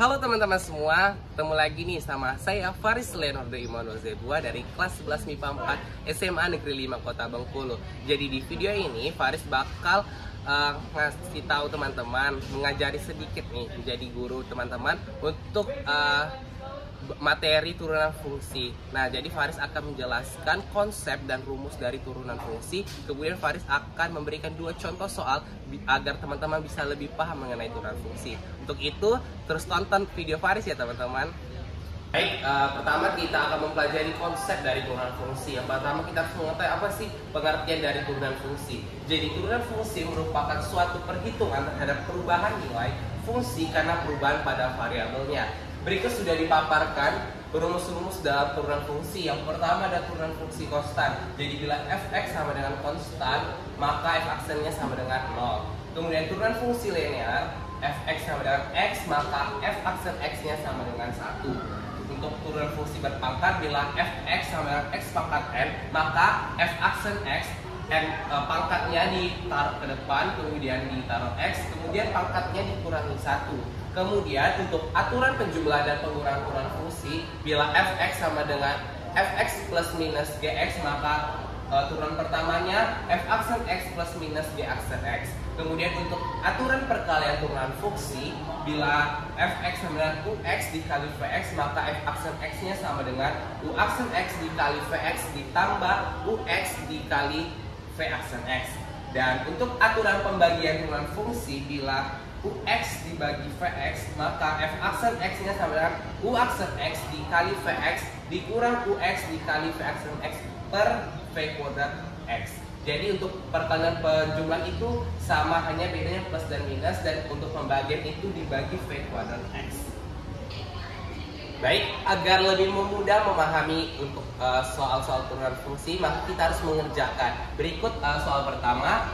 Halo teman-teman semua, ketemu lagi nih sama saya Faris Leonardo Immanuel Zebua dari kelas 11 MIPA 4 SMA Negeri 5 Kota Bengkulu. Jadi di video ini Faris bakal ngasih tahu teman-teman, mengajari sedikit nih menjadi guru teman-teman untuk materi turunan fungsi. Nah, jadi Faris akan menjelaskan konsep dan rumus dari turunan fungsi. Kemudian Faris akan memberikan 2 contoh soal agar teman-teman bisa lebih paham mengenai turunan fungsi. Untuk itu, terus tonton video Faris ya teman-teman. Baik, pertama kita akan mempelajari konsep dari turunan fungsi. Yang pertama kita harus mengetahui apa sih pengertian dari turunan fungsi. Jadi turunan fungsi merupakan suatu perhitungan terhadap perubahan nilai fungsi karena perubahan pada variabelnya. Berikut sudah dipaparkan rumus-rumus dalam turunan fungsi. Yang pertama ada turunan fungsi konstan. Jadi bila fx sama dengan konstan, maka f aksennya sama dengan 0. Kemudian turunan fungsi linear, fx sama dengan x, maka f aksen x-nya sama dengan 1. Untuk turunan fungsi berpangkat, bila fx sama dengan x pangkat n, maka f aksen x pangkatnya ditaruh ke depan, kemudian ditaruh x, kemudian pangkatnya dikurangi 1. Kemudian untuk aturan penjumlahan dan pengurangan turunan fungsi, bila fx sama dengan fx plus minus gx, maka turunan pertamanya f aksen x plus minus g aksen x. Kemudian untuk aturan perkalian turunan fungsi, bila fx sama dengan ux dikali vx, maka f aksen x-nya sama dengan u aksen x dikali vx ditambah ux dikali v aksen x. Dan untuk aturan pembagian turunan fungsi, bila ux dibagi vx, maka f aksen x-nya sama dengan u aksen x dikali vx dikurang ux dikali v aksen x per v kuadrat x. Jadi untuk perkalian penjumlahan itu sama, hanya bedanya plus dan minus, dan untuk pembagian itu dibagi v kuadrat x. Baik, agar lebih mudah memahami untuk soal-soal turunan fungsi, maka kita harus mengerjakan. Berikut soal pertama.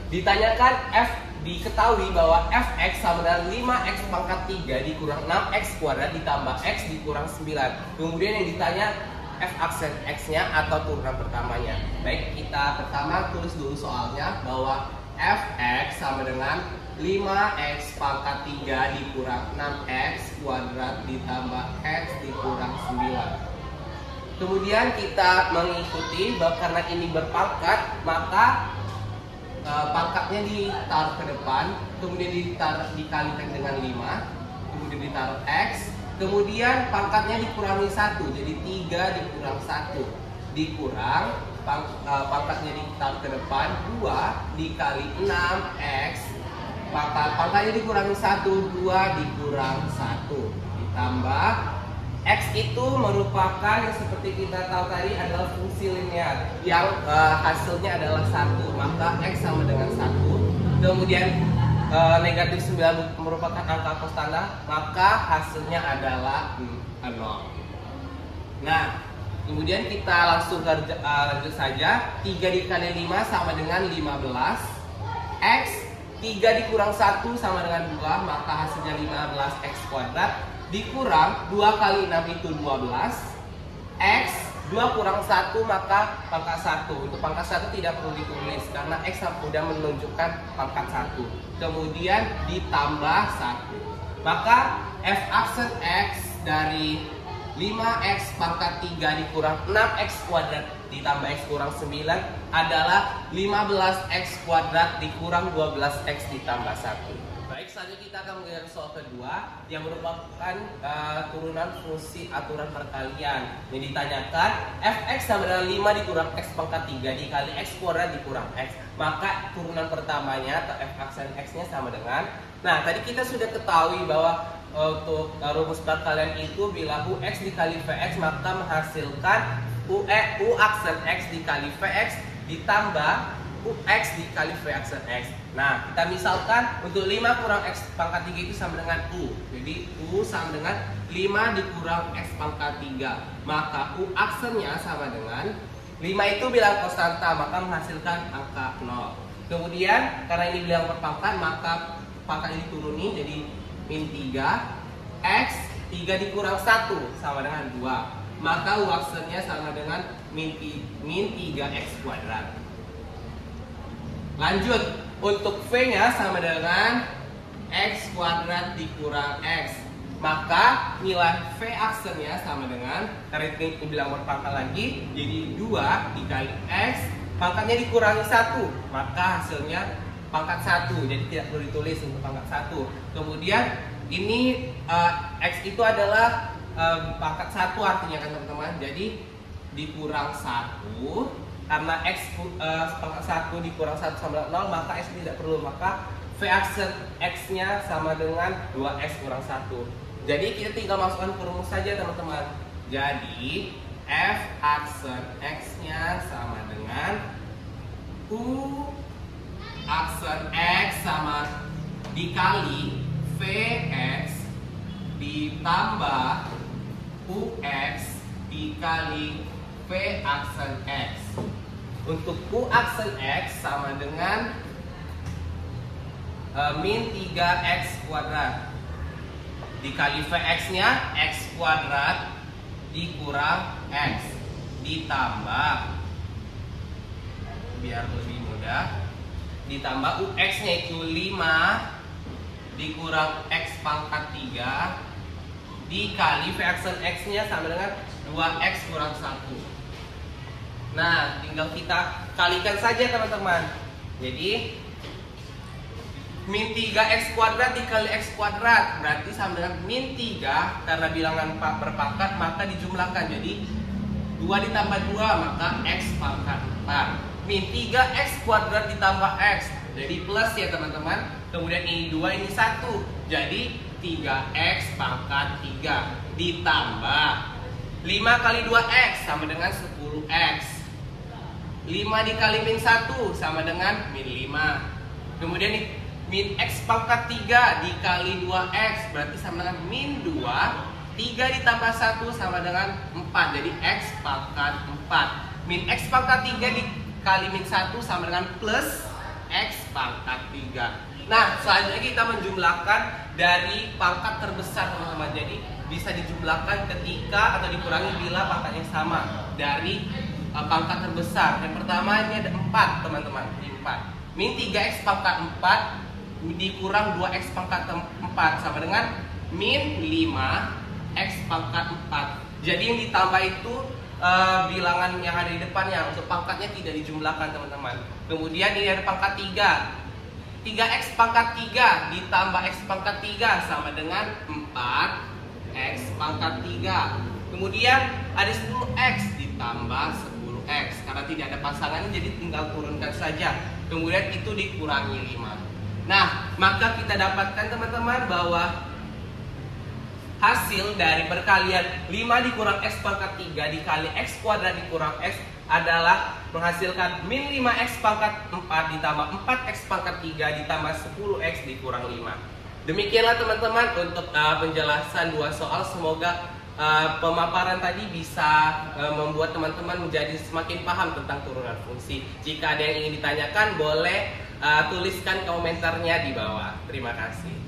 Ditanyakan diketahui bahwa fx sama dengan 5x pangkat 3 dikurang 6x kuadrat ditambah x dikurang 9. Kemudian yang ditanya f aksen x-nya atau turunan pertamanya. Baik, kita pertama tulis dulu soalnya bahwa fx sama dengan 5x pangkat 3 dikurang 6x kuadrat ditambah x dikurang 9. Kemudian kita mengikuti bahwa karena ini berpangkat, maka pangkatnya ditaruh ke depan, kemudian dikalikan dengan 5, kemudian ditaruh x, kemudian pangkatnya dikurangi 1, jadi 3 dikurang 1 dikurang pangkatnya ditaruh ke depan 2 dikali 6x, pangkatnya dikurangi 1, 2 dikurang 1 ditambah x itu merupakan yang seperti kita tahu tadi adalah fungsi linear yang hasilnya adalah 1, maka x sama dengan 1. Kemudian negatif 9 merupakan angka konstanta, maka hasilnya adalah 0. Nah, kemudian kita langsung lanjut saja. 3 dikali 5 sama dengan 15. X 3 dikurang 1 sama dengan 2, maka hasilnya 15x kuadrat dikurang 2 kali 6 itu 12. X 2 kurang 1 maka pangkat 1. Untuk pangkat 1 tidak perlu ditulis karena X sudah menunjukkan pangkat 1. Kemudian ditambah 1. Maka f aksen X dari 5x pangkat 3 dikurang 6x kuadrat ditambah x kurang 9 adalah 15x kuadrat dikurang 12x ditambah 1. Baik, selanjutnya kita akan mengerjakan soal kedua yang merupakan turunan fungsi aturan perkalian. Yang ditanyakan fx sama dengan 5 dikurang x pangkat 3 dikali x kuadrat dikurang x. Maka turunan pertamanya atau f aksen x-nya sama dengan, nah tadi kita sudah ketahui bahwa untuk rumus perkalian itu bila ux dikali vx maka menghasilkan u aksen x dikali vx ditambah ux dikali v aksen x. Nah, kita misalkan untuk 5 kurang x pangkat 3 itu sama dengan u. Jadi u sama dengan 5 dikurang x pangkat 3. Maka u aksennya sama dengan 5 itu bilang konstanta, maka menghasilkan angka 0. Kemudian karena ini bilang berpangkat, maka pangkatnya dituruni jadi min 3. X 3 dikurang 1 sama dengan 2. Maka u aksennya sama dengan min 3x kuadrat. Lanjut, untuk V nya sama dengan x kuadrat dikurang x. maka nilai V aksennya sama dengan, karena ini bilang berpangkat lagi, jadi 2 dikali X, pangkatnya dikurangi 1, maka hasilnya pangkat 1, jadi tidak perlu ditulis untuk pangkat 1. Kemudian ini X itu adalah pangkat 1 artinya kan teman-teman, jadi dikurang 1, karena X pangkat 1 dikurang 1 sama dengan 0, maka X tidak perlu, maka V aksen X-nya sama dengan 2X kurang 1. Jadi kita tinggal masukkan ke rumus saja teman-teman. Jadi F aksen X-nya sama dengan U aksen X sama dikali Vx ditambah Ux dikali V aksen X. Untuk U aksen X sama dengan min 3x kuadrat dikali Vx-nya x kuadrat dikurang x ditambah, biar lebih mudah, ditambah Ux-nya itu 5 dikurang x pangkat 3 dikali V aksen X-nya sama dengan 2x kurang 1. Nah, tinggal kita kalikan saja teman-teman. Jadi min 3x kuadrat dikali x kuadrat berarti sama dengan min 3, karena bilangan berpangkat maka dijumlahkan, jadi 2 ditambah 2 maka x pangkat 4. Min 3x kuadrat ditambah x jadi plus ya teman-teman. Kemudian ini 2 ini 1, jadi 3x pangkat 3 ditambah 5 kali 2x sama dengan 10x. 5 dikali min 1 sama dengan min 5. Kemudian min x pangkat 3 dikali 2x berarti sama dengan min 2. 3 ditambah 1 sama dengan 4, jadi x pangkat 4. Min x pangkat 3 dikali min 1 sama dengan plus x pangkat 3. Nah, selanjutnya kita menjumlahkan dari pangkat terbesar teman-teman. Jadi bisa dijumlahkan ketika atau dikurangi bila pangkatnya sama dari pangkat terbesar. Yang pertama ini ada 4 teman-teman, ini 4. Min 3x pangkat 4 dikurang 2x pangkat 4 sama dengan min 5x pangkat 4. Jadi yang ditambah itu bilangan yang ada di depannya, untuk pangkatnya tidak dijumlahkan teman-teman. Kemudian ini ada pangkat 3. 3x pangkat 3 ditambah x pangkat 3 sama dengan 4x pangkat 3. Kemudian ada 10x ditambah 10x, karena tidak ada pasangannya jadi tinggal turunkan saja. Kemudian itu dikurangi 5. Nah, maka kita dapatkan teman-teman bahwa hasil dari perkalian 5 dikurang x pangkat 3 dikali x kuadrat dikurang x adalah menghasilkan min 5x pangkat 4 ditambah 4x pangkat 3 ditambah 10x dikurang 5. Demikianlah teman-teman untuk penjelasan 2 soal. Semoga pemaparan tadi bisa membuat teman-teman menjadi semakin paham tentang turunan fungsi. Jika ada yang ingin ditanyakan, boleh tuliskan komentarnya di bawah. Terima kasih.